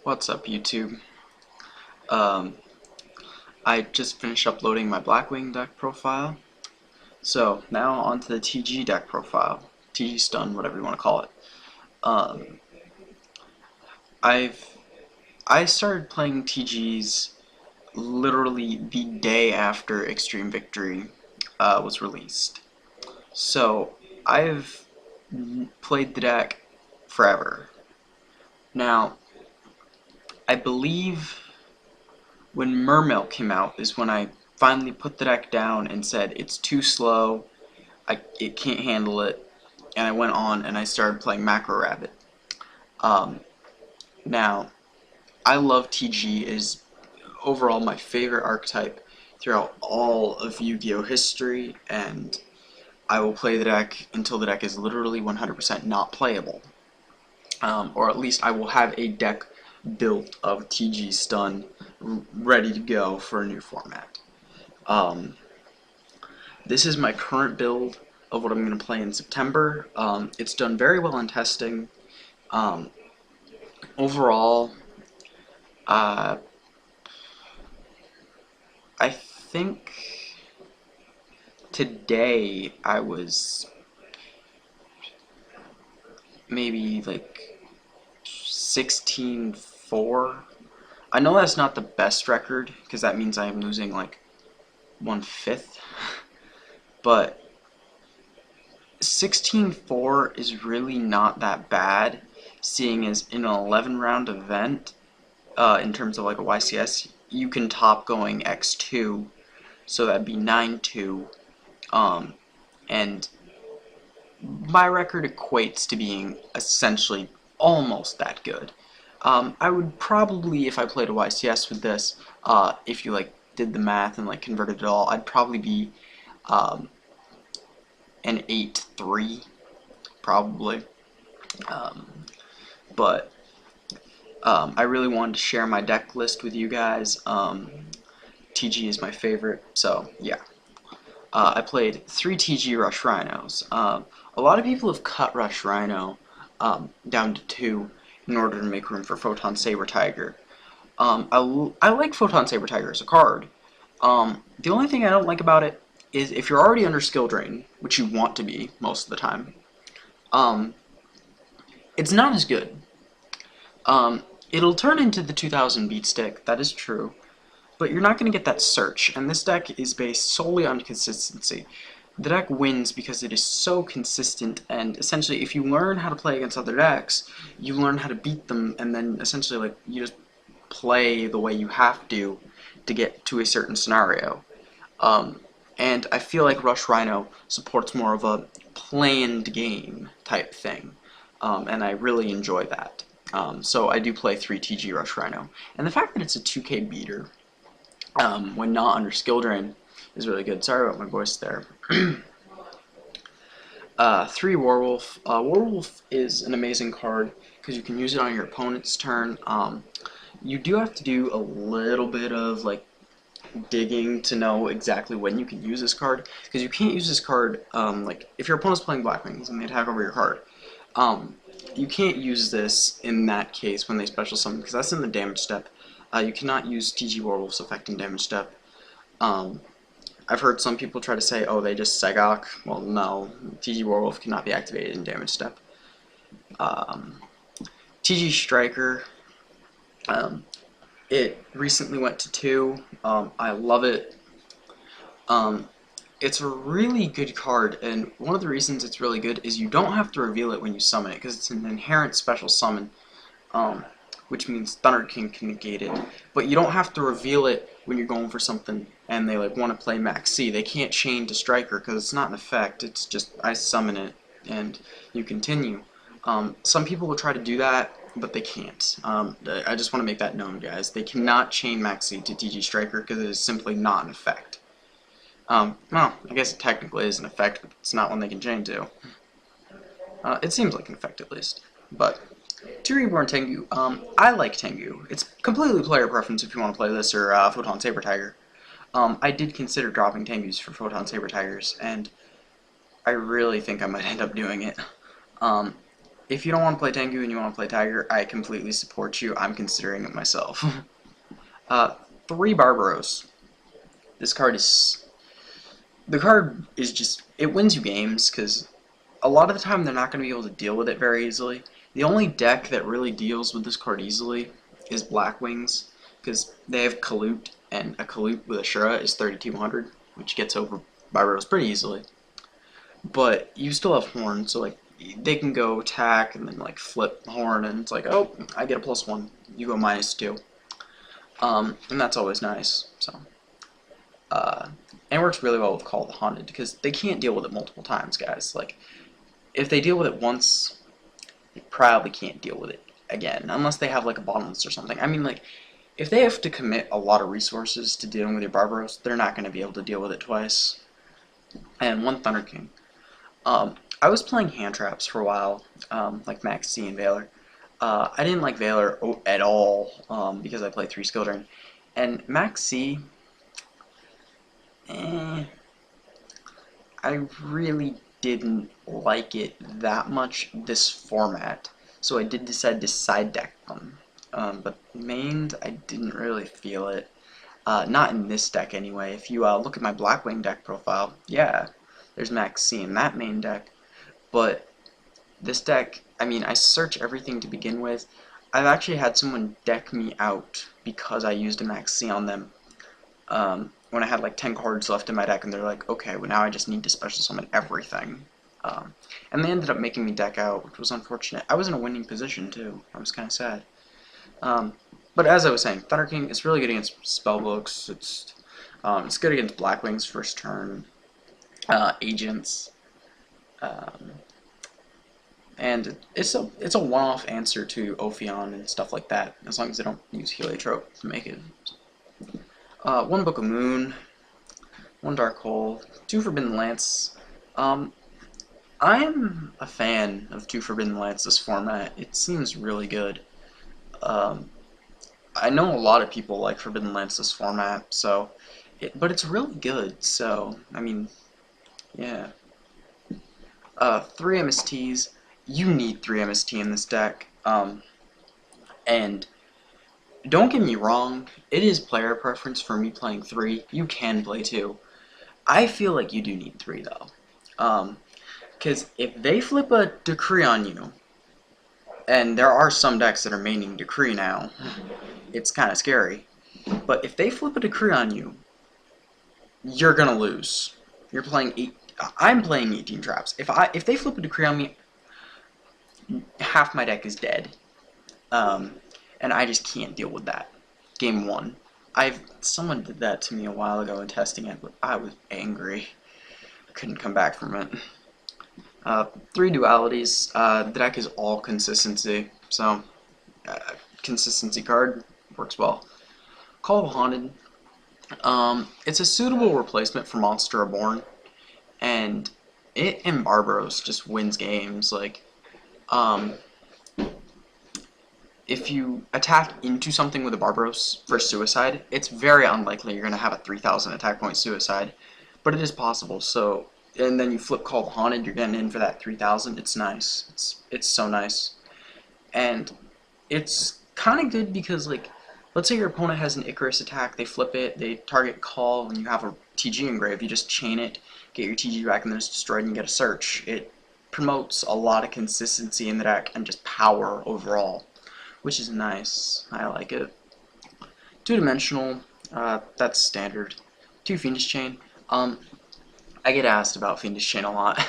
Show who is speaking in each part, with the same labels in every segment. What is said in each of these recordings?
Speaker 1: What's up, YouTube? Um, I just finished uploading my Blackwing deck profile. So now onto the TG deck profile. TG stun, whatever you want to call it. Um, I've I started playing TGs literally the day after Extreme Victory was released. So I've played the deck forever. Now, I believe when Mermail came out is when I finally put the deck down and said it's too slow, it can't handle it, and I went on and I started playing Macro Rabbit. Um, Now, I love TG is overall my favorite archetype throughout all of Yu-Gi-Oh history, and I will play the deck until the deck is literally 100% not playable. Or at least I will have a deck built of TG stun ready to go for a new format. Um, This is my current build of what I'm going to play in September. It's done very well in testing. Um, Overall, uh, I think today I was maybe like 16-4. I know that's not the best record because that means I am losing like 1/5, but 16-4 is really not that bad, seeing as in an 11-round event, in terms of like a YCS, you can top going X2, so that'd be 9-2, and my record equates to being essentially almost that good. I would probably, if I played a YCS with this, if you like did the math and like converted it all, I'd probably be um, an 8-3, probably. Um, but I really wanted to share my deck list with you guys. TG is my favorite, so yeah. I played 3 TG Rush Rhinos. A lot of people have cut Rush Rhino down to 2 in order to make room for Photon Saber Tiger. I like Photon Saber Tiger as a card. The only thing I don't like about it is if you're already under skill drain, which you want to be most of the time, it's not as good. It'll turn into the 2000 beat stick, that is true, but you're not going to get that search, and this deck is based solely on consistency. The deck wins because it is so consistent, and essentially if you learn how to play against other decks, you learn how to beat them, and then essentially like you just play the way you have to get to a certain scenario. And I feel like Rush Rhino supports more of a planned game type thing, and I really enjoy that. So I do play 3 TG Rush Rhino, and the fact that it's a 2K beater when not under skill drain is really good. Sorry about my voice there. 3 Warwolf. Warwolf is an amazing card because you can use it on your opponent's turn. You do have to do a little bit of like digging to know exactly when you can use this card, because you can't use this card like if your opponent's playing Blackwings and they attack over your card. You can't use this in that case when they special summon, because that's in the damage step. You cannot use TG Warwolf's effect in damage step. I've heard some people try to say, oh, they just Segok. Well, no, TG Warwolf cannot be activated in damage step. TG Striker, it recently went to 2. I love it. It's a really good card, and one of the reasons it's really good is you don't have to reveal it when you summon it, because it's an inherent special summon, which means Thunder King can negate it. But you don't have to reveal it when you're going for something and they like want to play Max C. They can't chain to Striker because it's not an effect, it's just I summon it and you continue. Some people will try to do that, but they can't. I just want to make that known, guys. They cannot chain Max C to TG Striker because it is simply not an effect. Well, I guess it technically is an effect, but it's not one they can chain to. It seems like an effect at least. But 2 Reborn Tengu, I like Tengu. It's completely player preference if you want to play this or Photon Saber Tiger. I did consider dropping Tengus for Photon Saber Tigers, and I really think I might end up doing it. if you don't want to play Tengu and you want to play Tiger, I completely support you. I'm considering it myself. uh, 3 Barbaros. This card is... The card is just... It wins you games, because a lot of the time they're not going to be able to deal with it very easily. The only deck that really deals with this card easily is Black Wings, because they have Kalut, and a Kalut with Ashura is 3200, which gets over Barbaros pretty easily. But you still have Horn, so like they can go attack and then like flip Horn, and it's like, oh, I get a +1, you go -2, and that's always nice. So, and it works really well with Call of the Haunted because they can't deal with it multiple times, guys. Like, if they deal with it once, they probably can't deal with it again unless they have like a bottomless or something. I mean, like, if they have to commit a lot of resources to dealing with your Barbaros, they're not going to be able to deal with it twice. And 1 Thunder King. I was playing hand traps for a while, like Max C and Valor. I didn't like Valor at all because I play 3 skill drain. And Max C, I really didn't like it that much this format. So I did decide to side deck them. But mained, I didn't really feel it. Not in this deck anyway. If you look at my Blackwing deck profile, yeah, there's Max C in that main deck. But this deck, I mean, I search everything to begin with. I've actually had someone deck me out because I used a Max C on them. When I had like 10 cards left in my deck, and they're like, okay, well now I just need to special summon everything. And they ended up making me deck out, which was unfortunate. I was in a winning position too. I was kind of sad. But as I was saying, Thunder King is really good against spellbooks. It's good against Blackwings first turn, agents, and it's a one-off answer to Ophion and stuff like that, as long as they don't use Heliotrope to make it. 1 Book of Moon, 1 Dark Hole, 2 Forbidden Lance. I'm a fan of 2 Forbidden Lance this format. It seems really good. I know a lot of people like Forbidden Lance this format, so but it's really good. So I mean, yeah. 3 MSTs. You need 3 MST in this deck. And don't get me wrong, it is player preference for me playing 3. You can play 2. I feel like you do need 3 though. Because if they flip a Decree on you, and there are some decks that are maining Decree now, it's kind of scary. But if they flip a Decree on you, you're gonna lose. You're playing I'm playing 18 traps. If they flip a Decree on me, half my deck is dead. And I just can't deal with that. Game 1. Someone did that to me a while ago in testing it, but I was angry. I couldn't come back from it. 3 dualities. The deck is all consistency, so consistency card works well. Call of the Haunted. It's a suitable replacement for Monster Reborn, and it and Barbaros just wins games. Like, if you attack into something with a Barbaros for suicide, it's very unlikely you're going to have a 3000 attack point suicide, but it is possible. So, and then you flip Call of the Haunted, you're getting in for that 3000. It's nice. It's so nice. And it's kind of good because, like, let's say your opponent has an Icarus attack, they flip it, they target Call, and you have a TG engraved, you just chain it, get your TG back, and then it's destroyed, and you get a search. It promotes a lot of consistency in the deck and just power overall, which is nice. I like it. 2-dimensional, that's standard. 2 Fiendish Chain. I get asked about Fiendish Chain a lot.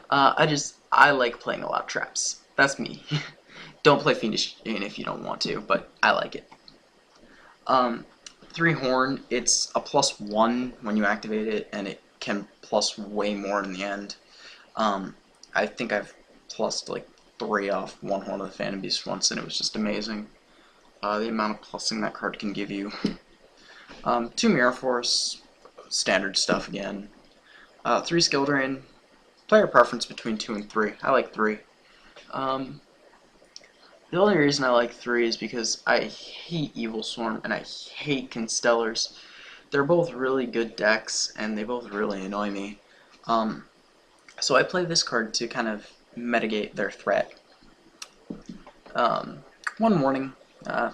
Speaker 1: I like playing a lot of traps. That's me. Don't play Fiendish Chain if you don't want to, but I like it. 3 Horn, it's a +1 when you activate it, and it can plus way more in the end. I think I've plussed like 3 off 1 Horn of the Phantom Beast once, and it was just amazing. The amount of plussing that card can give you. 2 Mirror Force, standard stuff again. 3 Skill Drain, player preference between 2 and 3. I like 3. The only reason I like 3 is because I hate Evil Swarm and I hate Constellars. They're both really good decks, and they both really annoy me. So I play this card to kind of mitigate their threat. Um, one Warning,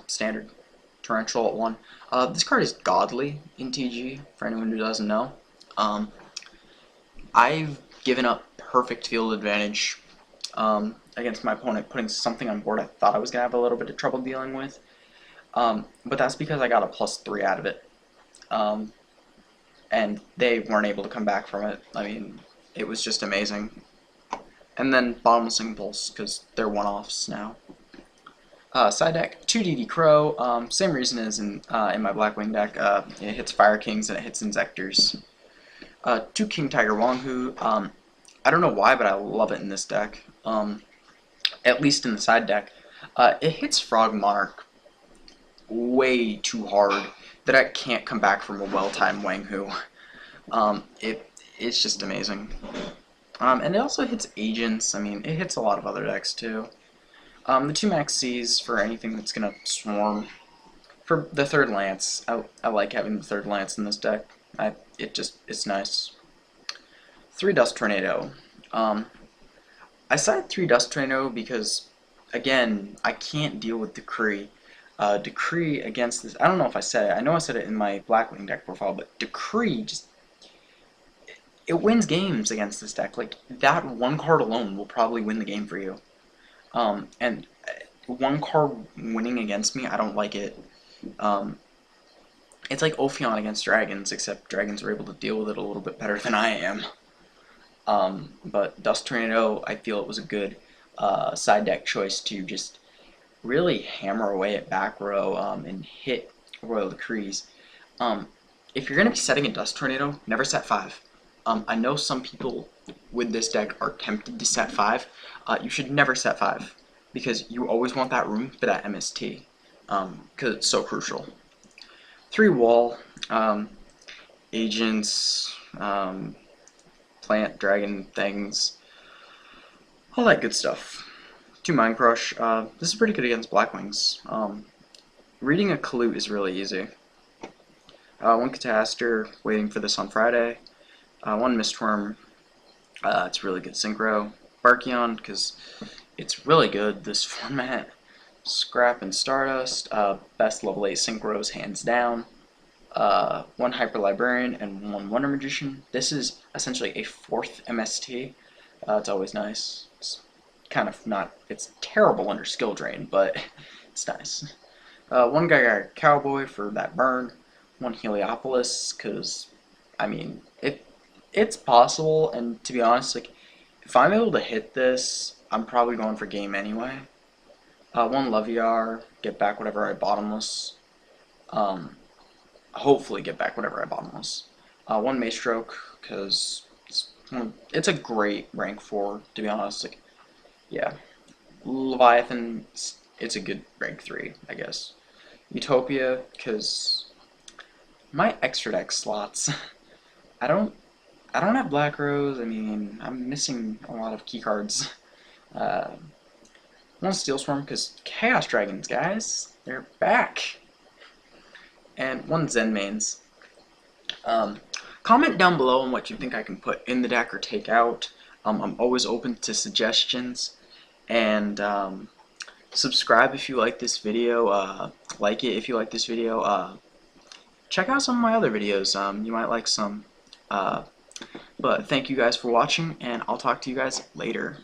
Speaker 1: standard. Torrential at 1. This card is godly in TG, for anyone who doesn't know. I've given up perfect field advantage against my opponent, putting something on board I thought I was going to have a little bit of trouble dealing with. But that's because I got a +3 out of it. And they weren't able to come back from it. I mean, it was just amazing. And then Bottomless Impulse, because they're one-offs now. Side deck, 2 DD Crow, same reason as in my Blackwing deck. It hits Fire Kings and it hits Inzectors. 2 King Tiger Wanghu, I don't know why, but I love it in this deck. At least in the side deck. It hits Frog Monarch way too hard that I can't come back from a well-timed Wanghu. It's just amazing. And it also hits Agents. I mean, it hits a lot of other decks too. The 2 Max Cs for anything that's gonna swarm. For the 3rd Lance, I like having the 3rd Lance in this deck. It's nice. 3 Dust Tornado. I cited 3 Dust Tornado because, again, I can't deal with Decree. Decree against this, I don't know if I said it, I know I said it in my Blackwing deck profile, but Decree just, it wins games against this deck. Like, that one card alone will probably win the game for you. And one card winning against me, I don't like it. It's like Ophion against dragons, except dragons are able to deal with it a little bit better than I am. But Dust Tornado, I feel it was a good side deck choice to just really hammer away at back row and hit Royal Decrees. If you're going to be setting a Dust Tornado, never set 5. I know some people with this deck are tempted to set 5. You should never set 5 because you always want that room for that MST because it's so crucial. 3 Wall, Agents, Plant, Dragon things, all that good stuff. 2 Mind Crush. This is pretty good against Blackwings. Reading a Kalute is really easy. 1 Catastor, waiting for this on Friday. 1 Mistworm, it's really good synchro. Barkion, because it's really good this format. Scrap and Stardust, best level 8 synchros hands down. 1 Hyper Librarian and 1 Wonder Magician. This is essentially a 4th MST. It's always nice. It's kind of not, it's terrible under skill drain, but it's nice. 1 Gygax Cowboy for that burn. 1 Heliopolis, because, I mean, it's possible, and to be honest, like, if I'm able to hit this, I'm probably going for game anyway. 1 Leviar, get back whatever I bottomless. Hopefully get back whatever I bottomless. 1 Maestroke, because it's a great rank 4, to be honest. Like, yeah. Leviathan, it's a good rank 3, I guess. Utopia, because my extra deck slots, I don't have Black Rose. I mean, I'm missing a lot of key cards. 1 Steel Swarm, because Chaos Dragons, guys, they're back. And 1 Zen Mains. Comment down below on what you think I can put in the deck or take out. I'm always open to suggestions. And subscribe if you like this video. Like it if you like this video. Check out some of my other videos. You might like some. But thank you guys for watching, and I'll talk to you guys later.